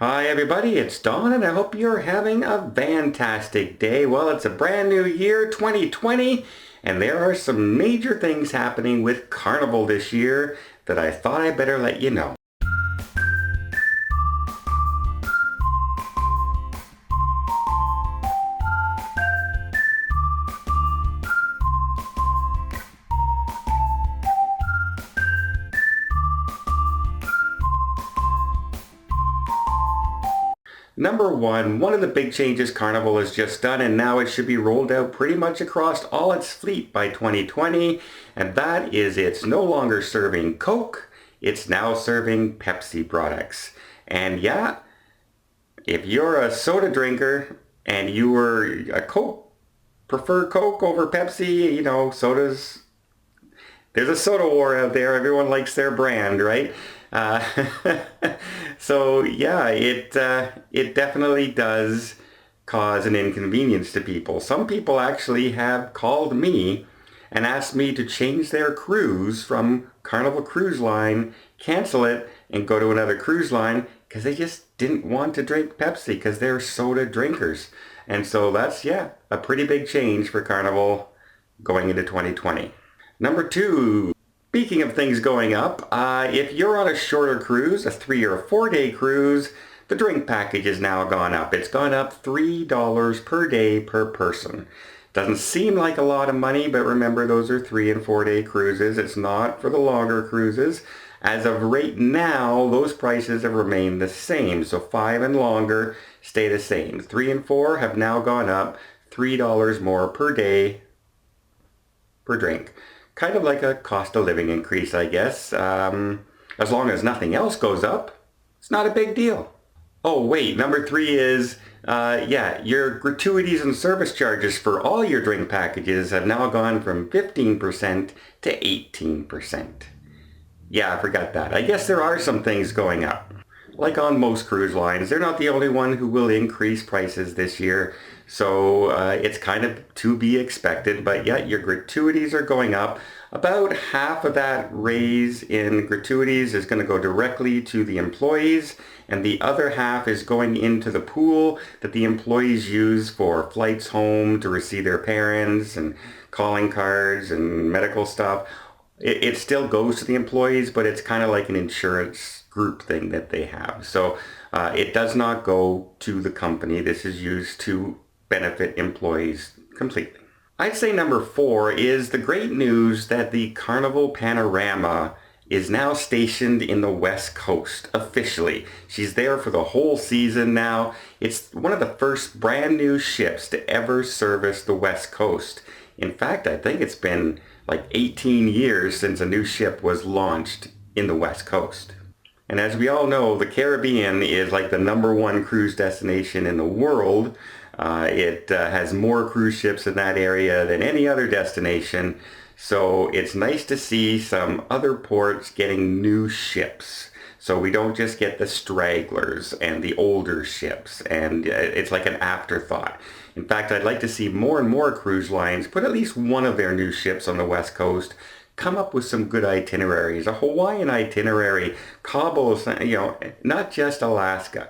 Hi everybody, it's Don and I hope you're having a fantastic day. Well, it's a brand new year, 2020, and there are some major things happening with Carnival this year that I thought I better let you know. Number one of the big changes Carnival has just done, and now it should be rolled out pretty much across all its fleet by 2020, and that is it's no longer serving Coke, it's now serving Pepsi products. And yeah, if you're a soda drinker and you were a Coke, prefer Coke over Pepsi, sodas, there's a soda war out there. Everyone likes their brand, right? Uh, so yeah, it definitely does cause an inconvenience to people. Some people actually have called me and asked me to change their cruise from Carnival Cruise Line, cancel it, and go to another cruise line because they just didn't want to drink Pepsi because they're soda drinkers. And so that's, yeah, a pretty big change for Carnival going into 2020. Number two, speaking of things going up, if you're on a shorter cruise, a 3 or 4 day cruise, the drink package has now gone up. It's gone up $3 per day per person. Doesn't seem like a lot of money, but remember those are 3 and 4 day cruises. It's not for the longer cruises. As of right now, those prices have remained the same. So 5 and longer stay the same. 3 and 4 have now gone up $3 more per day per drink. Kind of like a cost of living increase, I guess. As long as nothing else goes up, it's not a big deal. Oh wait, number 3 is, your gratuities and service charges for all your drink packages have now gone from 15% to 18%. Yeah, I forgot that. I guess there are some things going up. Like on most cruise lines, they're not the only one who will increase prices this year. So it's kind of to be expected, but yeah, your gratuities are going up. About half of that raise in gratuities is going to go directly to the employees, and the other half is going into the pool that the employees use for flights home to receive their parents and calling cards and medical stuff. It still goes to the employees, but it's kind of like an insurance group thing that they have. So it does not go to the company. This is used to benefit employees completely. I'd say number 4 is the great news that the Carnival Panorama is now stationed in the West Coast officially. She's there for the whole season now. It's one of the first brand new ships to ever service the West Coast. In fact, I think it's been like 18 years since a new ship was launched in the West Coast. And as we all know, the Caribbean is like the #1 cruise destination in the world. It has more cruise ships in that area than any other destination. So it's nice to see some other ports getting new ships. So we don't just get the stragglers and the older ships, and it's like an afterthought. In fact, I'd like to see more and more cruise lines put at least one of their new ships on the West Coast, come up with some good itineraries, a Hawaiian itinerary, Cabo, not just Alaska.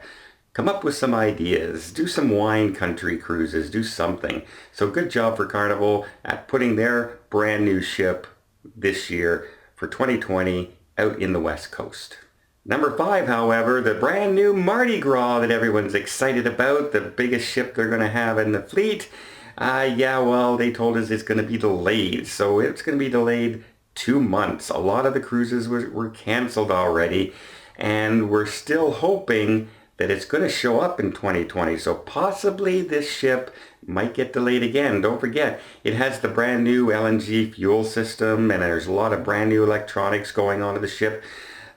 Come up with some ideas, do some wine country cruises, do something. So good job for Carnival at putting their brand new ship this year for 2020 out in the West Coast. Number 5, however, the brand new Mardi Gras that everyone's excited about, the biggest ship they're going to have in the fleet. They told us it's going to be delayed. So it's going to be delayed 2 months. A lot of the cruises were canceled already, and we're still hoping that it's going to show up in 2020. So possibly this ship might get delayed again. Don't forget, it has the brand new LNG fuel system, and there's a lot of brand new electronics going on to the ship.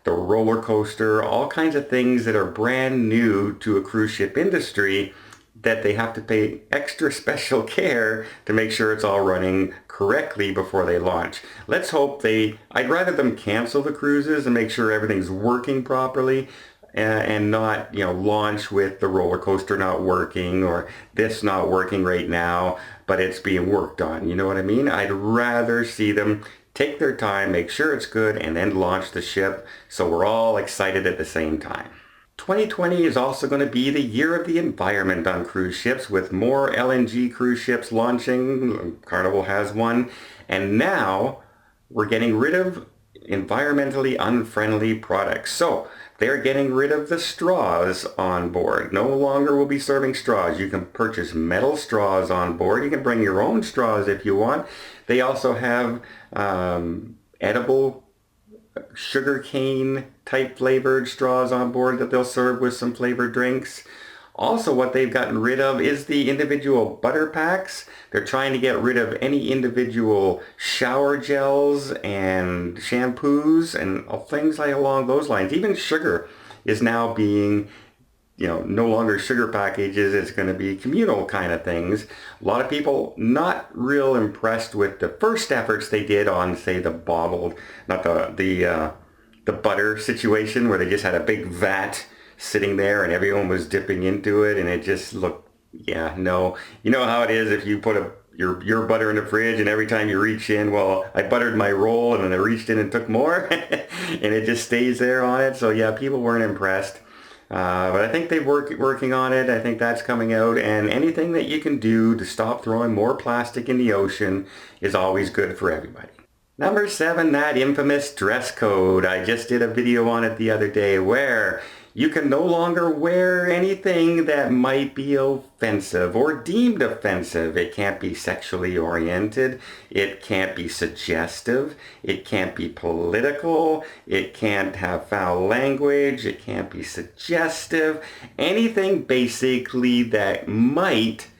The roller coaster, all kinds of things that are brand new to a cruise ship industry that they have to pay extra special care to make sure it's all running correctly before they launch. Let's hope I'd rather them cancel the cruises and make sure everything's working properly and not, launch with the roller coaster not working or this not working right now, but it's being worked on. You know what I mean? I'd rather see them take their time, make sure it's good, and then launch the ship so we're all excited at the same time. 2020 is also going to be the year of the environment on cruise ships, with more LNG cruise ships launching. Carnival has one. And now we're getting rid of environmentally unfriendly products. So they're getting rid of the straws on board. No longer will be serving straws. You can purchase metal straws on board. You can bring your own straws if you want. They also have edible sugarcane type flavored straws on board that they'll serve with some flavored drinks. Also, what they've gotten rid of is the individual butter packs. They're trying to get rid of any individual shower gels and shampoos and things like along those lines. Even sugar is now being, no longer sugar packages. It's going to be communal kind of things. A lot of people not real impressed with the first efforts they did on, say, the bottled, not the butter situation, where they just had a big vat sitting there and everyone was dipping into it, and it just looked, no. You know how it is if you put your butter in the fridge, and every time you reach in, well, I buttered my roll and then I reached in and took more and it just stays there on it. So yeah, people weren't impressed. But I think they're working on it. I think that's coming out, and anything that you can do to stop throwing more plastic in the ocean is always good for everybody. Number 7, that infamous dress code. I just did a video on it the other day, where you can no longer wear anything that might be offensive or deemed offensive. It can't be sexually oriented. It can't be suggestive. It can't be political. It can't have foul language. It can't be suggestive. Anything basically that might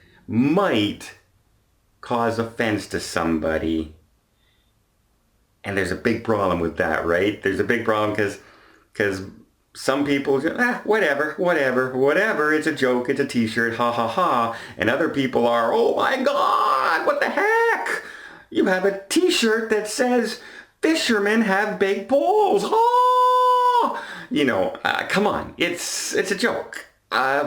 cause offense to somebody. And there's a big problem with that, right? There's a big problem because some people, whatever, it's a joke, it's a t-shirt, ha ha ha. And other people are, oh my God, what the heck? You have a t-shirt that says, fishermen have big poles, oh! Come on, it's a joke.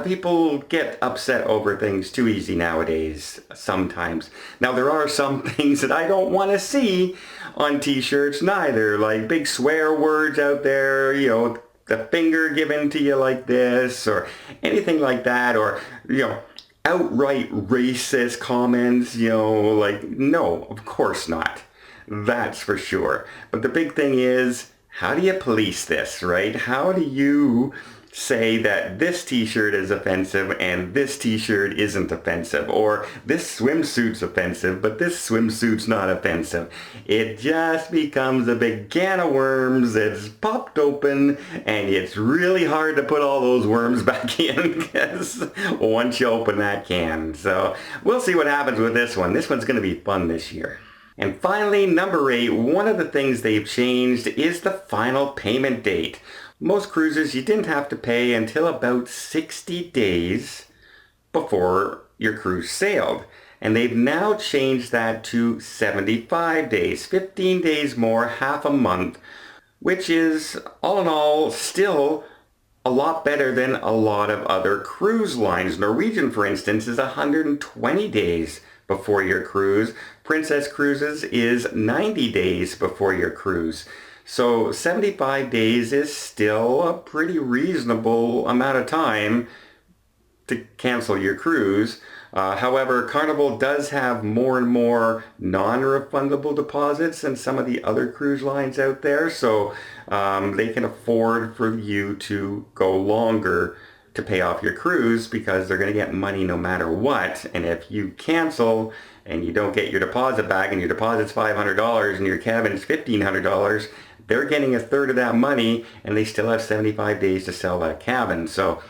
People get upset over things too easy nowadays, sometimes. Now, there are some things that I don't want to see on t-shirts neither, like big swear words out there, the finger given to you like this, or anything like that, or, outright racist comments, no, of course not. That's for sure. But the big thing is, how do you police this, right? How do you say that this t-shirt is offensive and this t-shirt isn't offensive, or this swimsuit's offensive but this swimsuit's not offensive? It just becomes a big can of worms that's popped open, and it's really hard to put all those worms back in because once you open that can. So we'll see what happens with this one. This one's going to be fun this year. And finally, number 8, one of the things they've changed is the final payment date. Most cruises, you didn't have to pay until about 60 days before your cruise sailed. And they've now changed that to 75 days, 15 days more, half a month, which is, all in all, still a lot better than a lot of other cruise lines. Norwegian, for instance, is 120 days before your cruise. Princess Cruises is 90 days before your cruise. So 75 days is still a pretty reasonable amount of time to cancel your cruise. However, Carnival does have more and more non-refundable deposits than some of the other cruise lines out there. So they can afford for you to go longer to pay off your cruise, because they're going to get money no matter what. And if you cancel and you don't get your deposit back, and your deposit's $500 and your cabin's $1,500, they're getting a third of that money, and they still have 75 days to sell that cabin. So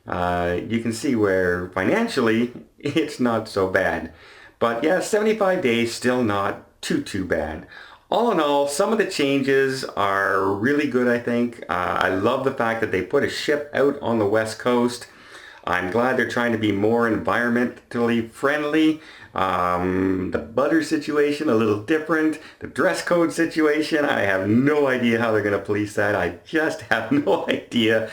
you can see where financially it's not so bad. But yeah, 75 days still not too bad. All in all, some of the changes are really good, I think. I love the fact that they put a ship out on the West Coast. I'm glad they're trying to be more environmentally friendly. The butter situation, a little different. The dress code situation, I have no idea how they're going to police that. I just have no idea.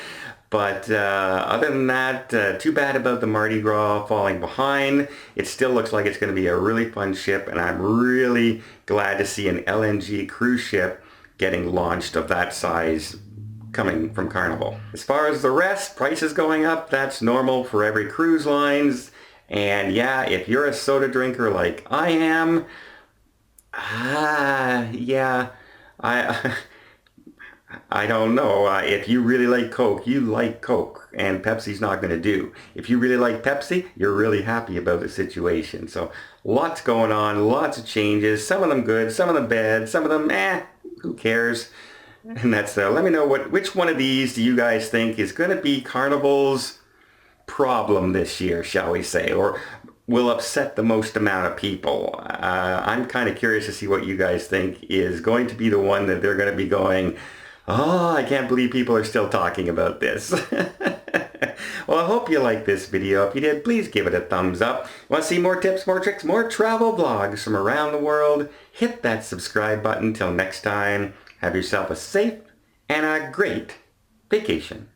But other than that, too bad about the Mardi Gras falling behind. It still looks like it's going to be a really fun ship, and I'm really glad to see an LNG cruise ship getting launched of that size coming from Carnival. As far as the rest, prices going up, that's normal for every cruise lines. And yeah, if you're a soda drinker like I am, yeah, I I don't know. If you really like Coke, you like Coke, and Pepsi's not going to do. If you really like Pepsi, you're really happy about the situation. So lots going on, lots of changes. Some of them good, some of them bad, some of them, who cares? And that's, let me know which one of these do you guys think is going to be Carnival's problem this year, shall we say, or will upset the most amount of people. I'm kind of curious to see what you guys think is going to be the one that they're going to be going, oh, I can't believe people are still talking about this. Well, I hope you liked this video. If you did, please give it a thumbs up. Want to see more tips, more tricks, more travel vlogs from around the world? Hit that subscribe button. Till next time, have yourself a safe and a great vacation.